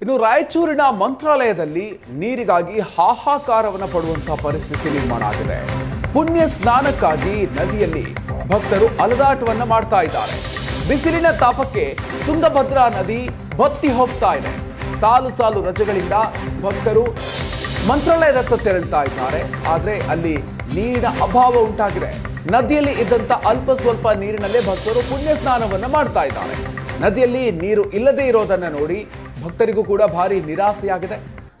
ಇನ್ನು ರಾಯಚೂರಿನ ಮಂತ್ರಾಲಯದಲ್ಲಿ ನೀರಿಗಾಗಿ ಹಾಹಾಕಾರವನ್ನು ಪಡುವಂತಹ ಪರಿಸ್ಥಿತಿ ನಿರ್ಮಾಣ ಆಗಿದೆ. ಪುಣ್ಯ ಸ್ನಾನಕ್ಕಾಗಿ ನದಿಯಲ್ಲಿ ಭಕ್ತರು ಅಲದಾಟವನ್ನ ಮಾಡ್ತಾ ಇದ್ದಾರೆ. ಬಿಸಿಲಿನ ತಾಪಕ್ಕೆ ತುಂಗಭದ್ರಾ ನದಿ ಬತ್ತಿ ಹೋಗ್ತಾ ಇದೆ. ಸಾಲು ಸಾಲು ರಜೆಗಳಿಂದ ಭಕ್ತರು ಮಂತ್ರಾಲಯದತ್ತ ತೆರಳುತ್ತಾ ಇದ್ದಾರೆ. ಆದರೆ ಅಲ್ಲಿ ನೀರಿನ ಅಭಾವ ಉಂಟಾಗಿದೆ. ನದಿಯಲ್ಲಿ ಇದ್ದಂತ ಅಲ್ಪ ಸ್ವಲ್ಪ ನೀರಿನಲ್ಲೇ ಭಕ್ತರು ಪುಣ್ಯ ಸ್ನಾನವನ್ನ ಮಾಡ್ತಾ ಇದ್ದಾರೆ. ನದಿಯಲ್ಲಿ ನೀರು ಇಲ್ಲದೆ ಇರೋದನ್ನ ನೋಡಿ ಭಕ್ತರಿಗೂ ಕೂಡ ಭಾರಿ ನಿರಾಸೆಯಾಗಿದೆ.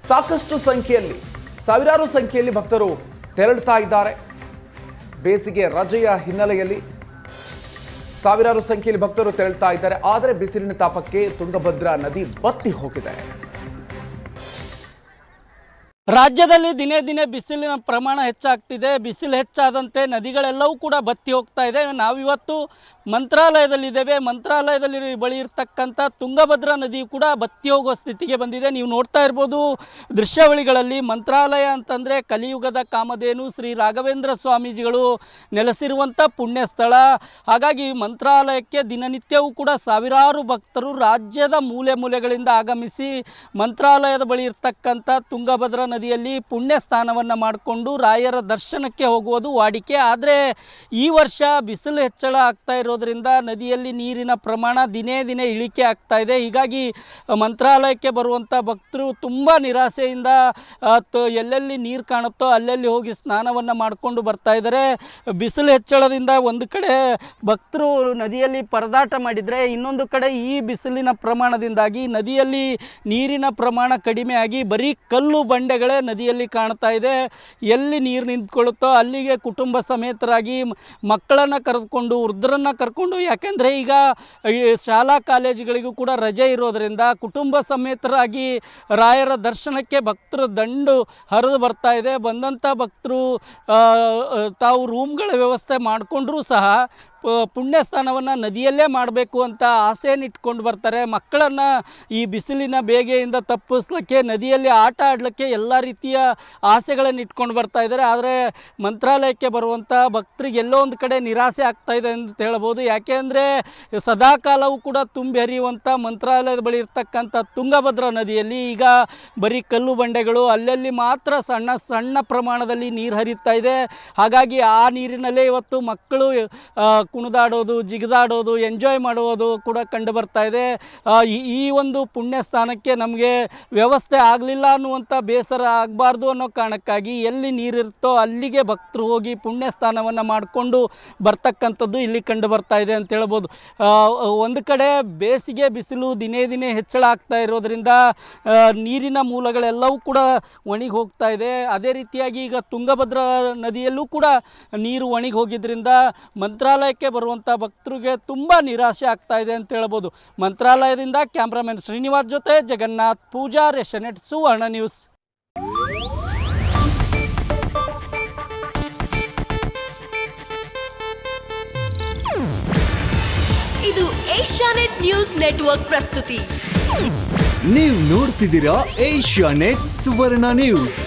ಸಾಕಷ್ಟು ಸಂಖ್ಯೆಯಲ್ಲಿ, ಸಾವಿರಾರು ಸಂಖ್ಯೆಯಲ್ಲಿ ಭಕ್ತರು ತೆರಳುತ್ತಾ ಇದ್ದಾರೆ. ಬೇಸಿಗೆ ರಜೆಯ ಹಿನ್ನೆಲೆಯಲ್ಲಿ ಸಾವಿರಾರು ಸಂಖ್ಯೆಯಲ್ಲಿ ಭಕ್ತರು ತೆರಳುತ್ತಾ ಇದ್ದಾರೆ. ಆದರೆ ಬಿಸಿಲಿನ ತಾಪಕ್ಕೆ ತುಂಗಭದ್ರಾ ನದಿ ಬತ್ತಿ ಹೋಗಿದೆ. ರಾಜ್ಯದಲ್ಲಿ ದಿನೇ ದಿನೇ ಬಿಸಿಲಿನ ಪ್ರಮಾಣ ಹೆಚ್ಚಾಗ್ತಿದೆ. ಬಿಸಿಲು ಹೆಚ್ಚಾದಂತೆ ನದಿಗಳೆಲ್ಲವೂ ಕೂಡ ಬತ್ತಿ ಹೋಗ್ತಾ ಇದೆ. ನಾವಿವತ್ತು ಮಂತ್ರಾಲಯದಲ್ಲಿದ್ದೇವೆ. ಮಂತ್ರಾಲಯದಲ್ಲಿ ಬಳಿ ಇರ್ತಕ್ಕಂಥ ತುಂಗಭದ್ರಾ ನದಿಯು ಕೂಡ ಬತ್ತಿ ಹೋಗುವ ಸ್ಥಿತಿಗೆ ಬಂದಿದೆ. ನೀವು ನೋಡ್ತಾ ಇರ್ಬೋದು ದೃಶ್ಯಾವಳಿಗಳಲ್ಲಿ. ಮಂತ್ರಾಲಯ ಅಂತಂದರೆ ಕಲಿಯುಗದ ಕಾಮಧೇನು ಶ್ರೀ ರಾಘವೇಂದ್ರ ಸ್ವಾಮೀಜಿಗಳು ನೆಲೆಸಿರುವಂಥ ಪುಣ್ಯ ಸ್ಥಳ. ಹಾಗಾಗಿ ಮಂತ್ರಾಲಯಕ್ಕೆ ದಿನನಿತ್ಯವೂ ಕೂಡ ಸಾವಿರಾರು ಭಕ್ತರು ರಾಜ್ಯದ ಮೂಲೆ ಮೂಲೆಗಳಿಂದ ಆಗಮಿಸಿ ಮಂತ್ರಾಲಯದ ಬಳಿ ಇರ್ತಕ್ಕಂಥ ತುಂಗಭದ್ರಾ ನದಿಯಲ್ಲಿ ಪುಣ್ಯ ಸ್ನಾನವನ್ನು ಮಾಡಿಕೊಂಡು ರಾಯರ ದರ್ಶನಕ್ಕೆ ಹೋಗುವುದು ವಾಡಿಕೆ. ಆದರೆ ಈ ವರ್ಷ ಬಿಸಿಲು ಹೆಚ್ಚಳ ಆಗ್ತಾ ಇರೋದರಿಂದ ನದಿಯಲ್ಲಿ ನೀರಿನ ಪ್ರಮಾಣ ದಿನೇ ದಿನೇ ಇಳಿಕೆ ಆಗ್ತಾ ಇದೆ. ಹೀಗಾಗಿ ಮಂತ್ರಾಲಯಕ್ಕೆ ಬರುವಂಥ ಭಕ್ತರು ತುಂಬ ನಿರಾಸೆಯಿಂದ ಎಲ್ಲೆಲ್ಲಿ ನೀರು ಕಾಣುತ್ತೋ ಅಲ್ಲೆಲ್ಲಿ ಹೋಗಿ ಸ್ನಾನವನ್ನು ಮಾಡಿಕೊಂಡು ಬರ್ತಾ ಇದ್ದಾರೆ. ಬಿಸಿಲು ಹೆಚ್ಚಳದಿಂದ ಒಂದು ಕಡೆ ಭಕ್ತರು ನದಿಯಲ್ಲಿ ಪರದಾಟ ಮಾಡಿದರೆ, ಇನ್ನೊಂದು ಕಡೆ ಈ ಬಿಸಿಲಿನ ಪ್ರಮಾಣದಿಂದಾಗಿ ನದಿಯಲ್ಲಿ ನೀರಿನ ಪ್ರಮಾಣ ಕಡಿಮೆಯಾಗಿ ಬರೀ ಕಲ್ಲು ಬಂಡೆಗಳೇ ನದಿಯಲ್ಲಿ ಕಾಣ್ತಾ ಇದೆ. ಎಲ್ಲಿ ನೀರು ನಿಂತ್ಕೊಳ್ಳುತ್ತೋ ಅಲ್ಲಿಗೆ ಕುಟುಂಬ ಸಮೇತರಾಗಿ ಮಕ್ಕಳನ್ನು ಕರೆದುಕೊಂಡು, ವೃದ್ಧರನ್ನು ಕರ್ಕೊಂಡು, ಯಾಕೆಂದರೆ ಈಗ ಶಾಲಾ ಕಾಲೇಜುಗಳಿಗೂ ಕೂಡ ರಜೆ ಇರೋದರಿಂದ ಕುಟುಂಬ ಸಮೇತರಾಗಿ ರಾಯರ ದರ್ಶನಕ್ಕೆ ಭಕ್ತರು ದಂಡು ಹರಿದು ಬರ್ತಾ ಇದೆ. ಬಂದಂಥ ಭಕ್ತರು ತಾವು ರೂಮ್ಗಳ ವ್ಯವಸ್ಥೆ ಮಾಡಿಕೊಂಡ್ರೂ ಸಹ ಪುಣ್ಯ ಸ್ನಾನವನ್ನು ನದಿಯಲ್ಲೇ ಮಾಡಬೇಕು ಅಂತ ಆಸೆಯನ್ನು ಇಟ್ಕೊಂಡು ಬರ್ತಾರೆ. ಮಕ್ಕಳನ್ನು ಈ ಬಿಸಿಲಿನ ಬೇಗೆಯಿಂದ ತಪ್ಪಿಸ್ಲಿಕ್ಕೆ ನದಿಯಲ್ಲಿ ಆಟ ಆಡಲಿಕ್ಕೆ ಎಲ್ಲ ರೀತಿಯ ಆಸೆಗಳನ್ನು ಇಟ್ಕೊಂಡು ಬರ್ತಾ ಇದ್ದಾರೆ. ಆದರೆ ಮಂತ್ರಾಲಯಕ್ಕೆ ಬರುವಂಥ ಭಕ್ತರಿಗೆ ಎಲ್ಲೋ ಒಂದು ಕಡೆ ನಿರಾಸೆ ಆಗ್ತಾ ಇದೆ ಅಂತ ಹೇಳ್ಬೋದು. ಯಾಕೆ ಅಂದರೆ ಸದಾಕಾಲವೂ ಕೂಡ ತುಂಬಿ ಹರಿಯುವಂಥ ಮಂತ್ರಾಲಯದ ಬಳಿ ಇರ್ತಕ್ಕಂಥ ತುಂಗಭದ್ರಾ ನದಿಯಲ್ಲಿ ಈಗ ಬರೀ ಕಲ್ಲು ಬಂಡೆಗಳು, ಅಲ್ಲಲ್ಲಿ ಮಾತ್ರ ಸಣ್ಣ ಸಣ್ಣ ಪ್ರಮಾಣದಲ್ಲಿ ನೀರು ಹರಿತಾ ಇದೆ. ಹಾಗಾಗಿ ಆ ನೀರಿನಲ್ಲೇ ಇವತ್ತು ಮಕ್ಕಳು ಕುಣಿದಾಡೋದು, ಜಿಗಿದಾಡೋದು, ಎಂಜಾಯ್ ಮಾಡುವುದು ಕೂಡ ಕಂಡು ಬರ್ತಾ ಇದೆ. ಈ ಒಂದು ಪುಣ್ಯ ಸ್ಥಾನಕ್ಕೆ ನಮಗೆ ವ್ಯವಸ್ಥೆ ಆಗಲಿಲ್ಲ ಅನ್ನುವಂಥ ಬೇಸರ ಆಗಬಾರ್ದು ಅನ್ನೋ ಕಾರಣಕ್ಕಾಗಿ ಎಲ್ಲಿ ನೀರಿರುತ್ತೋ ಅಲ್ಲಿಗೆ ಭಕ್ತರು ಹೋಗಿ ಪುಣ್ಯ ಸ್ನಾನವನ್ನು ಮಾಡಿಕೊಂಡು ಬರ್ತಕ್ಕಂಥದ್ದು ಇಲ್ಲಿ ಕಂಡು ಬರ್ತಾ ಇದೆ ಅಂತ ಹೇಳ್ಬೋದು. ಒಂದು ಕಡೆ ಬೇಸಿಗೆ ಬಿಸಿಲು ದಿನೇ ದಿನೇ ಹೆಚ್ಚಳ ಆಗ್ತಾ ಇರೋದರಿಂದ ನೀರಿನ ಮೂಲಗಳೆಲ್ಲವೂ ಕೂಡ ಒಣಗಿ ಹೋಗ್ತಾ ಇದೆ. ಅದೇ ರೀತಿಯಾಗಿ ಈಗ ತುಂಗಭದ್ರಾ ನದಿಯಲ್ಲೂ ಕೂಡ ನೀರು ಒಣಗಿ ಹೋಗಿದ್ದರಿಂದ ಮಂತ್ರಾಲಯಕ್ಕೆ ಬರುವಂಥ ಭಕ್ತರಿಗೆ ತುಂಬ ನಿರಾಸೆ ಆಗ್ತಾ ಇದೆ ಅಂತ ಹೇಳ್ಬೋದು. ಮಂತ್ರಾಲಯದಿಂದ ಕ್ಯಾಮ್ರಾಮನ್ ಶ್ರೀನಿವಾಸ್ ಜೊತೆ ಜಗನ್ನಾಥ್ ಪೂಜಾರ್, ಏಷ್ಯಾನೆಟ್ ಸುವರ್ಣ ನ್ಯೂಸ್. ಇದು ಏಷ್ಯಾನೆಟ್ ನ್ಯೂಸ್ ನೆಟ್ವರ್ಕ್ ಪ್ರಸ್ತುತಿ. ನೀವು ನೋಡ್ತಿದ್ದೀರಾ ಏಷ್ಯಾನೆಟ್ ಸುವರ್ಣ ನ್ಯೂಸ್.